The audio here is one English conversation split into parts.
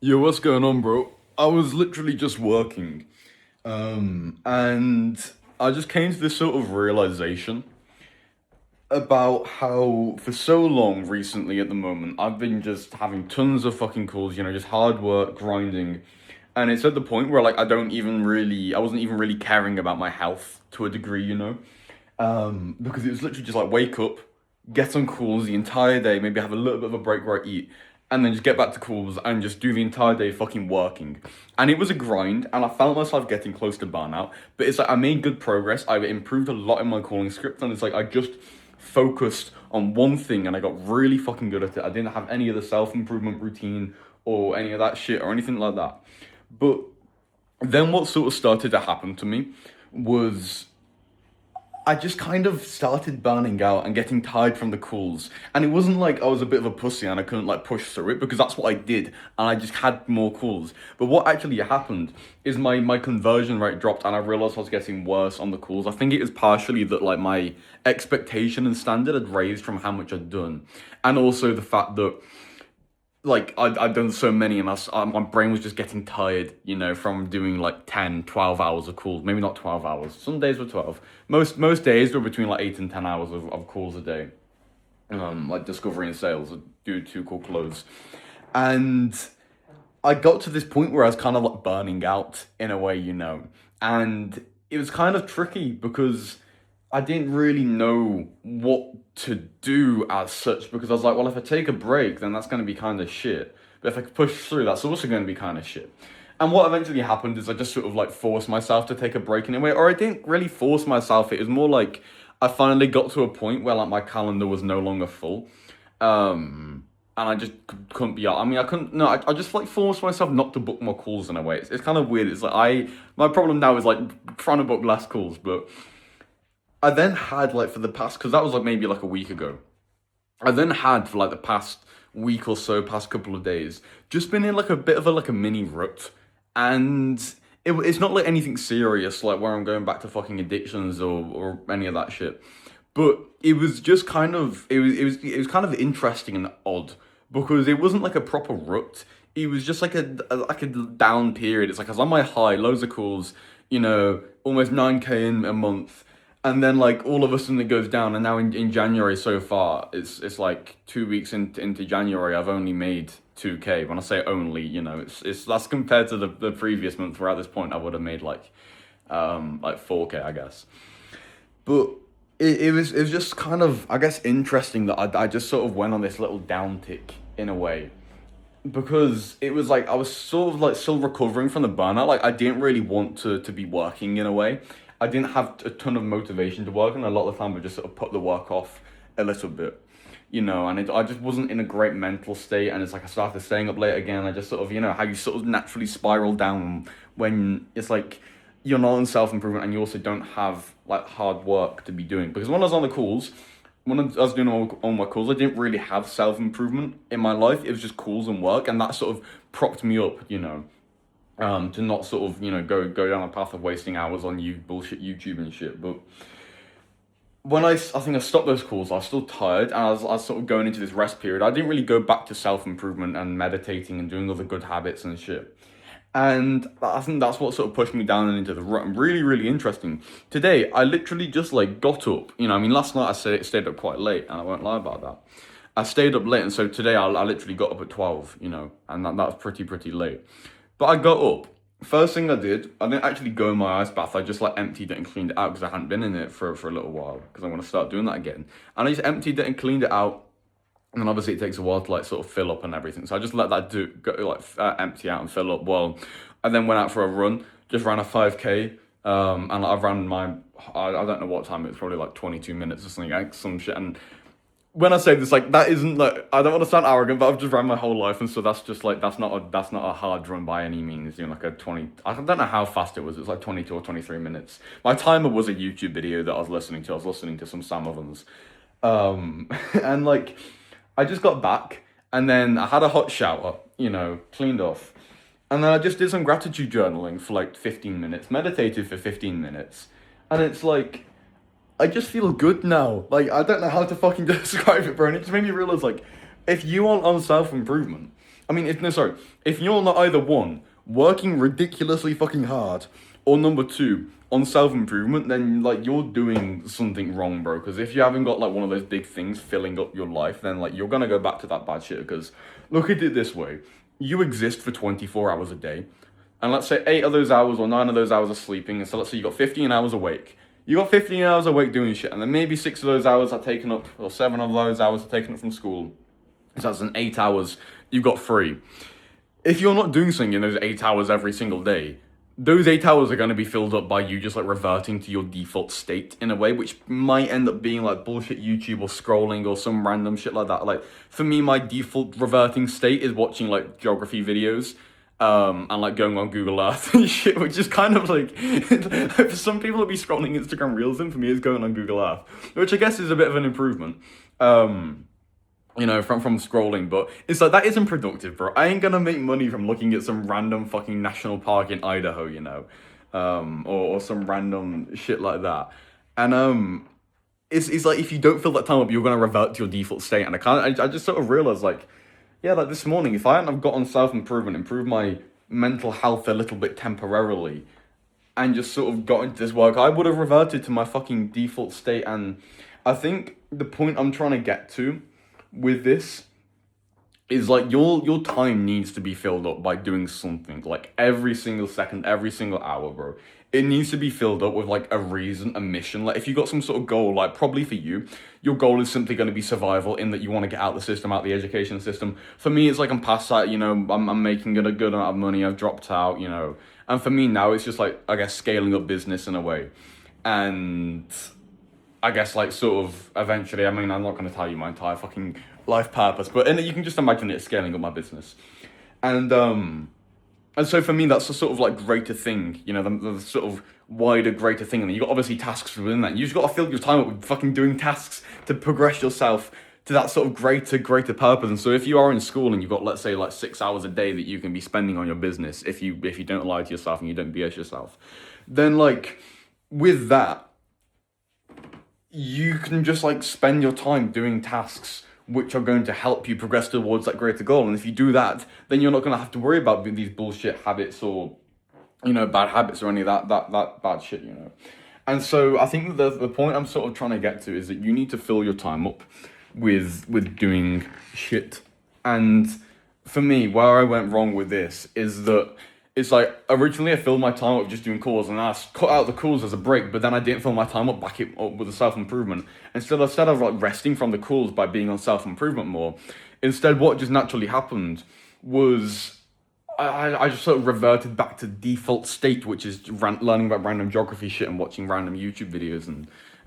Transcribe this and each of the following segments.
Yo, what's going on, bro? I was literally just working, and I just came to this sort of realization about how for so long recently at the moment I've been just having tons of fucking calls, just hard work, grinding, and it's at the point where like I wasn't even really caring about my health to a degree. Because it was literally just like wake up, get on calls the entire day, maybe have a little bit of a break where I eat, and then just get back to calls and just do the entire day fucking working. And it was a grind, and I felt myself getting close to burnout. But it's like I made good progress. I improved a lot in my calling script, and it's like I just focused on one thing and I got really fucking good at it. I didn't have any of the self improvement routine or any of that shit or anything like that. But then what sort of started to happen to me was I just kind of started burning out and getting tired from the calls. And it wasn't like I was a bit of a pussy and I couldn't like push through it because that's what I did. And I just had more calls. But what actually happened is my conversion rate dropped and I realized I was getting worse on the calls. I think it was partially that like my expectation and standard had raised from how much I'd done. And also the fact that like I'd done so many and my brain was just getting tired, from doing like 10, 12 hours of calls. Maybe not 12 hours. Some days were 12. Most days were between like 8 and 10 hours of calls a day. Like discovery and sales, do two call close. And I got to this point where I was kind of like burning out in a way. And it was kind of tricky because I didn't really know what to do as such because I was like, well, if I take a break, then that's going to be kind of shit. But if I push through, that's also going to be kind of shit. And what eventually happened is I just sort of like forced myself to take a break in a way, or I didn't really force myself. It was more like I finally got to a point where like my calendar was no longer full. And I just couldn't be out. I mean, I couldn't. No, I just like forced myself not to book more calls in a way. It's kind of weird. It's like my problem now is like trying to book less calls, but I then had like for the past because that was like maybe like a week ago. I then had for like the past week or so, past couple of days, just been in like a bit of a mini rut, and it's not like anything serious like where I'm going back to fucking addictions or any of that shit. But it was just kind of it was kind of interesting and odd because it wasn't like a proper rut. It was just like a down period. It's like I was on my high, loads of calls, almost 9K in a month. And then like all of a sudden it goes down, and now in January so far, it's like 2 weeks into January, I've only made 2K. When I say only, it's that's compared to the previous month where at this point I would have made like 4K, I guess. But it was just kind of I guess interesting that I just sort of went on this little downtick in a way because it was like I was sort of like still recovering from the burnout. Like I didn't really want to be working in a way. I didn't have a ton of motivation to work, and a lot of the time I just sort of put the work off a little bit. And I just wasn't in a great mental state, and it's like I started staying up late again. I just sort of, how you sort of naturally spiral down when it's like you're not in self improvement and you also don't have like hard work to be doing. Because when I was on the calls, when I was doing all my calls, I didn't really have self improvement in my life. It was just calls and work, and that sort of propped me up. To not sort of go down a path of wasting hours on you bullshit YouTube and shit. But when I think I stopped those calls, I was still tired, and I was sort of going into this rest period. I didn't really go back to self improvement and meditating and doing other good habits and shit. And I think that's what sort of pushed me down and into the rut. And really, really interesting. Today, I literally just like got up. I mean, last night I stayed up quite late, and I won't lie about that. I stayed up late, and so today I literally got up at 12, and that was pretty late. But I got up. First thing I did, I didn't actually go in my ice bath. I just like emptied it and cleaned it out because I hadn't been in it for a little while because I want to start doing that again. And I just emptied it and cleaned it out. And then obviously it takes a while to like sort of fill up and everything. So I just let that do go like empty out and fill up. Well, I then went out for a run, just ran a 5K. And I've ran I don't know what time it was, probably like 22 minutes or something, like some shit. And when I say this, like that isn't like I don't want to sound arrogant, but I've just ran my whole life, and so that's just like that's not a hard run by any means. Like a 20. I don't know how fast it was. It was like 22 or 23 minutes. My timer was a YouTube video that I was listening to. I was listening to some Sam Ovens, and like I just got back, and then I had a hot shower, cleaned off, and then I just did some gratitude journaling for like 15 minutes, meditated for 15 minutes, and it's like I just feel good now. Like I don't know how to fucking describe it, bro. And it just made me realize, like, if you want on self improvement, I mean, if no, sorry, if you're not either one, working ridiculously fucking hard, or number two, on self improvement, then like you're doing something wrong, bro. Because if you haven't got like one of those big things filling up your life, then like you're gonna go back to that bad shit. Because look at it this way: you exist for 24 hours a day, and let's say 8 of those hours or 9 of those hours are sleeping, and so let's say you got 15 hours awake. You got 15 hours awake doing shit, and then maybe 6 of those hours are taken up, or 7 of those hours are taken up from school. So that's an 8 hours you've got free. If you're not doing something in those 8 hours every single day, those 8 hours are going to be filled up by you just like reverting to your default state in a way, which might end up being like bullshit YouTube or scrolling or some random shit like that. Like for me, my default reverting state is watching like geography videos, and like going on Google Earth and shit, which is kind of like, for some people it'll be scrolling Instagram Reels, and for me it's going on Google Earth, which I guess is a bit of an improvement. You know, from scrolling, but it's like that isn't productive, bro. I ain't gonna make money from looking at some random fucking national park in Idaho, you know, or some random shit like that. And it's like if you don't fill that time up, you're gonna revert to your default state. And I just sort of realized like, yeah, like this morning, if I hadn't have got on self improvement, improved my mental health a little bit temporarily, and just sort of got into this work, I would have reverted to my fucking default state. And I think the point I'm trying to get to with this is like your time needs to be filled up by doing something like every single second, every single hour, bro. It needs to be filled up with like a reason, a mission. Like if you got some sort of goal, like probably for you, your goal is simply going to be survival, in that you want to get out the system, out the education system. For me, it's like I'm past that, you know, I'm making it a good amount of money, I've dropped out, you know. And for me now, it's just like, I guess, scaling up business in a way. And I guess like sort of eventually, I mean, I'm not going to tell you my entire fucking life purpose, but you can just imagine it scaling up my business. And so for me, that's a sort of like greater thing, you know, the sort of wider, greater thing. And then you got obviously tasks within that. You just got to fill your time up with fucking doing tasks to progress yourself to that sort of greater purpose. And so if you are in school and you've got, let's say, like 6 hours a day that you can be spending on your business, if you don't lie to yourself and you don't BS yourself, then like with that, you can just like spend your time doing tasks which are going to help you progress towards that greater goal. And if you do that, then you're not going to have to worry about these bullshit habits or, you know, bad habits or any of that bad shit, you know. And so I think the point I'm sort of trying to get to is that you need to fill your time up with doing shit. And for me, where I went wrong with this is that it's like originally I filled my time up just doing calls, and I cut out the calls as a break, but then I didn't fill my time up back it up with the self-improvement. Instead of like resting from the calls by being on self-improvement more, instead what just naturally happened was I just sort of reverted back to default state, which is learning about random geography shit and watching random YouTube videos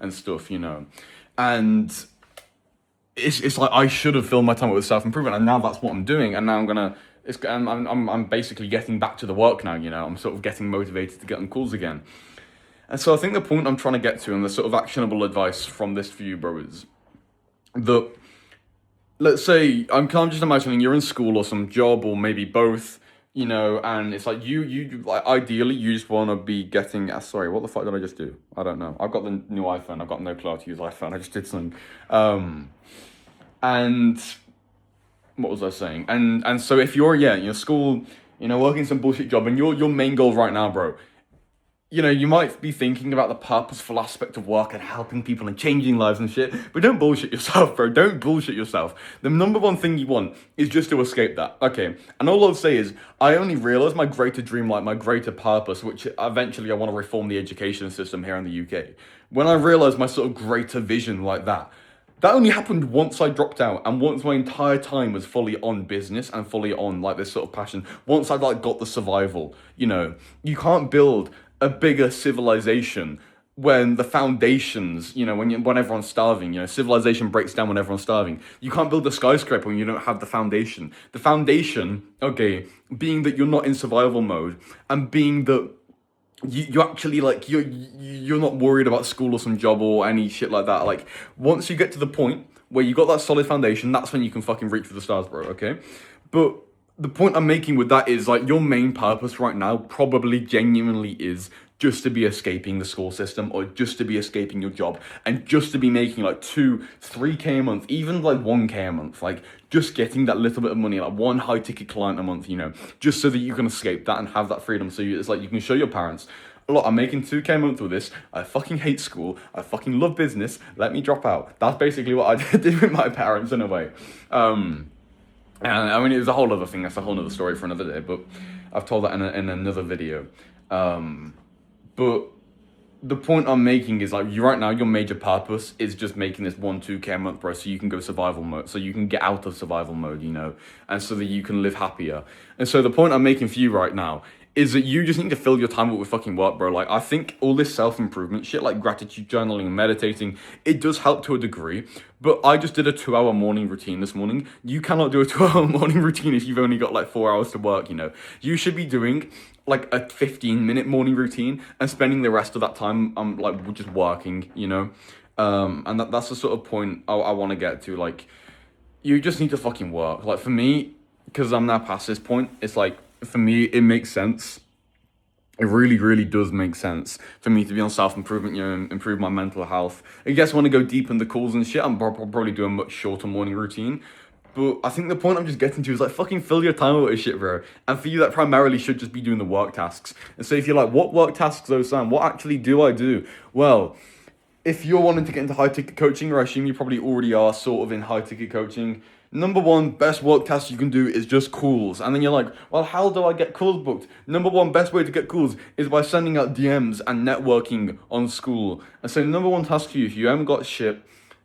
and stuff, you know. And it's like I should have filled my time up with self-improvement, and now that's what I'm doing, and now I'm basically getting back to the work now, you know. I'm sort of getting motivated to get on calls again. And so I think the point I'm trying to get to, and the sort of actionable advice from this for you, bro, is that, let's say, I'm kind of just imagining you're in school or some job or maybe both, you know, and it's like you like ideally you just want to be getting, sorry, what the fuck did I just do? I don't know. I've got the new iPhone. I've got no clue how to use iPhone. I just did something. And what was I saying? And so if you're, in your school, you know, working some bullshit job, and your main goal right now, bro, you know, you might be thinking about the purposeful aspect of work and helping people and changing lives and shit, but don't bullshit yourself, bro. Don't bullshit yourself. The number one thing you want is just to escape that. Okay, and all I'll say is, I only realised my greater dream, like my greater purpose, which eventually I want to reform the education system here in the UK. When I realised my sort of greater vision like that only happened once I dropped out, and once my entire time was fully on business and fully on like this sort of passion. Once I like got the survival, you know, you can't build a bigger civilization when the foundations, you know, when everyone's starving, you know, civilization breaks down when everyone's starving. You can't build a skyscraper when you don't have the foundation. The foundation, okay, being that you're not in survival mode, and being that you actually like you're not worried about school or some job or any shit like that. Like once you get to the point where you got that solid foundation, that's when you can fucking reach for the stars, bro. Okay, but the point I'm making with that is like your main purpose right now probably genuinely is just to be escaping the school system, or just to be escaping your job, and just to be making like 2-3K a month, even like 1K a month, like just getting that little bit of money, like one high ticket client a month, just so that you can escape that and have that freedom. So it's like you can show your parents, look, I'm making 2K a month with this. I fucking hate school. I fucking love business. Let me drop out. That's basically what I did with my parents in a way. And I mean, it was a whole other thing. That's a whole other story for another day. But I've told that in another video. But the point I'm making is like, you right now, your major purpose is just making this 1-2K a month, bro, so you can go survival mode, so you can get out of survival mode, and so that you can live happier. And so the point I'm making for you right now is that you just need to fill your time up with fucking work, bro. Like, I think all this self-improvement shit, like gratitude journaling and meditating, it does help to a degree, but I just did a 2-hour morning routine this morning. You cannot do a 2-hour morning routine if you've only got like 4 hours to work, You should be doing like a 15-minute morning routine and spending the rest of that time like just working, and that's the sort of point I want to get to. Like, you just need to fucking work. Like, for me, because I'm now past this point, it's like, for me, it makes sense. It really, really does make sense for me to be on self-improvement, improve my mental health. I guess I want to go deep in the calls and shit, I'm probably do a much shorter morning routine. But I think the point I'm just getting to is like, fucking fill your time with this shit, bro. And for you, that primarily should just be doing the work tasks. And so if you're like, what work tasks though, Sam? What actually do I do? Well, if you're wanting to get into high-ticket coaching, or I assume you probably already are sort of in high-ticket coaching, number one, best work task you can do is just calls. And then you're like, well, how do I get calls booked? Number one, best way to get calls is by sending out DMs and networking on school. And so number one task for you, if you haven't got shit,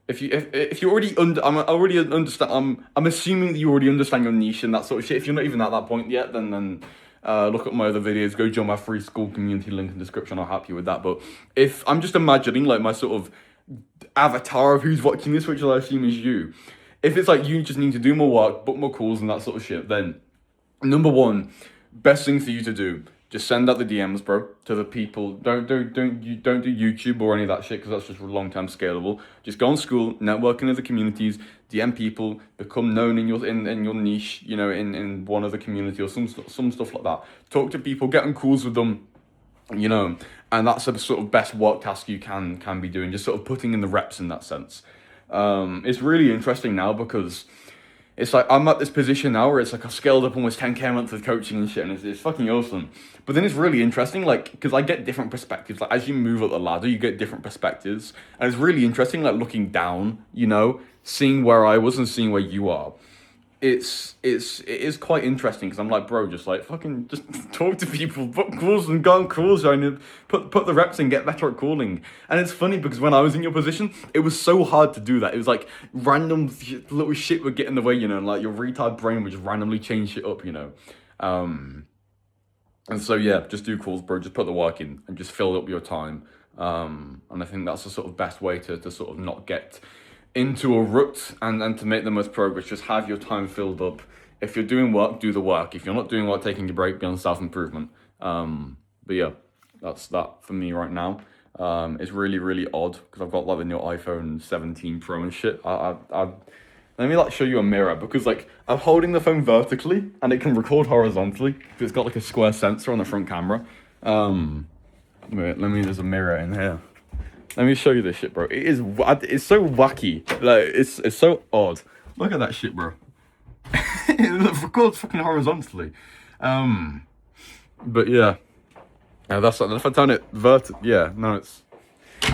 if you already I'm assuming that you already understand your niche and that sort of shit. If you're not even at that point yet, then look at my other videos, go join my free school community, link in the description, I'll help you with that. But if I'm just imagining like my sort of avatar of who's watching this, which I assume is you, if it's like you just need to do more work, book more calls and that sort of shit, then number one, best thing for you to do, just send out the DMs, bro, to the people. Don't do YouTube or any of that shit, because that's just long-term scalable. Just go on school, network in other communities, DM people, become known in your niche, in one other community or some stuff like that. Talk to people, get on calls with them, and that's the sort of best work task you can be doing, just sort of putting in the reps in that sense. It's really interesting now because it's like I'm at this position now where it's like I've scaled up almost 10K a month with coaching and shit, and it's fucking awesome. But then it's really interesting, like, because I get different perspectives. Like, as you move up the ladder, you get different perspectives, and it's really interesting, like, looking down, seeing where I was and seeing where you are. It is quite interesting, because I'm like, bro, just like fucking just talk to people, book calls and go on calls, and put the reps in, get better at calling. And it's funny because when I was in your position, it was so hard to do that. It was like random little shit would get in the way, and like your retard brain would just randomly change shit up, and so yeah, just do calls, bro. Just put the work in and just fill up your time. And I think that's the sort of best way to sort of not get into a rut and to make the most progress. Just have your time filled up. If you're doing work, do the work. If you're not doing work, taking a break, be on self-improvement. But yeah, that's that for me right now. It's really, really odd because I've got like the new iPhone 17 Pro and shit. Let me like show you a mirror, because like I'm holding the phone vertically and it can record horizontally because it's got like a square sensor on the front camera. Wait, there's a mirror in here. Let me show you this shit, bro. It's so wacky. Like, it's so odd. Look at that shit, bro. It records fucking horizontally. But yeah. That's like, if I turn it yeah, no, it's...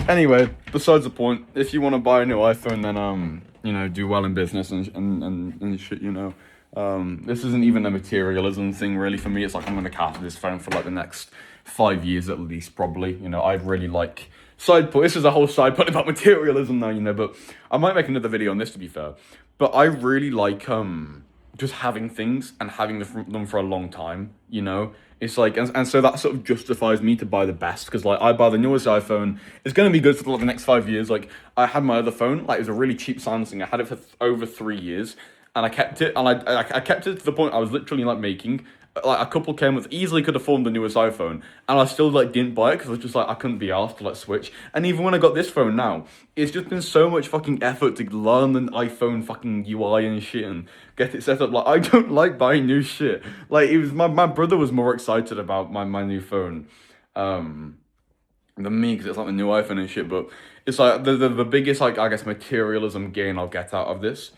Anyway, besides the point, if you want to buy a new iPhone, then, do well in business and shit, This isn't even a materialism thing, really, for me. It's like I'm going to capture this phone for, like, the next 5 years at least, probably. I'd really like... This is a whole side point about materialism now, but I might make another video on this, to be fair. But I really like just having things and having them for a long time, It's like, and so that sort of justifies me to buy the best, because like I buy the newest iPhone, it's going to be good for like the next 5 years. Like, I had my other phone, like it was a really cheap Samsung, I had it for over 3 years, and I kept it, and I kept it to the point I was literally like making like a couple came with easily could have formed the newest iPhone, and I still like didn't buy it because I was just like I couldn't be asked to like switch. And even when I got this phone now, it's just been so much fucking effort to learn an iPhone fucking UI and shit and get it set up. Like I don't like buying new shit. Like it was my brother was more excited about my new phone. Than me because it's like the new iPhone and shit. But it's like the biggest like I guess materialism gain I'll get out of this.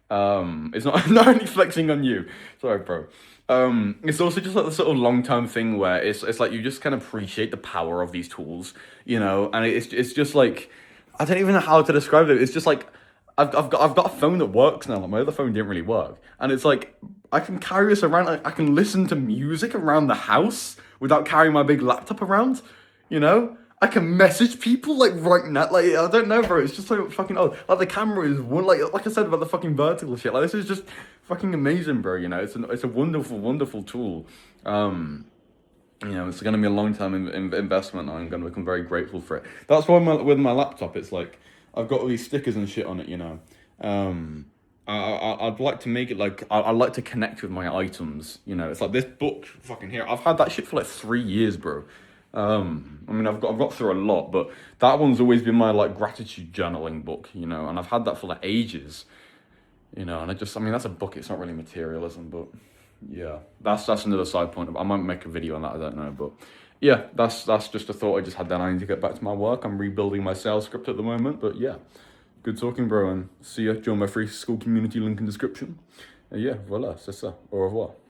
It's not not only flexing on you. Sorry, bro. It's also just like the sort of long term thing where it's like you just kind of appreciate the power of these tools, you know. And it's just like I don't even know how to describe it. It's just like I've got a phone that works now. Like my other phone didn't really work, and it's like I can carry this around. I can listen to music around the house without carrying my big laptop around. You know, I can message people like right now. Like I don't know, bro. It's just so fucking odd. Like the camera is one. Like I said about the fucking vertical shit. Like this is just fucking amazing, bro. You know, it's a wonderful, wonderful tool. You know, it's going to be a long term investment. I'm going to become very grateful for it. That's why with my laptop, it's like I've got all these stickers and shit on it. You know, I'd like to make it like I'd like to connect with my items. You know, it's like this book fucking here. I've had that shit for like 3 years, bro. I mean, I've got through a lot, but that one's always been my like gratitude journaling book. You know, and I've had that for like ages. You know, and I mean, that's a book. It's not really materialism, but yeah, that's another side point. I might make a video on that. I don't know, but yeah, that's just a thought I just had. Then I need to get back to my work. I'm rebuilding my sales script at the moment, but yeah, good talking, bro. And see ya. Join my free school community link in description. Yeah, voila, c'est ça. Au revoir.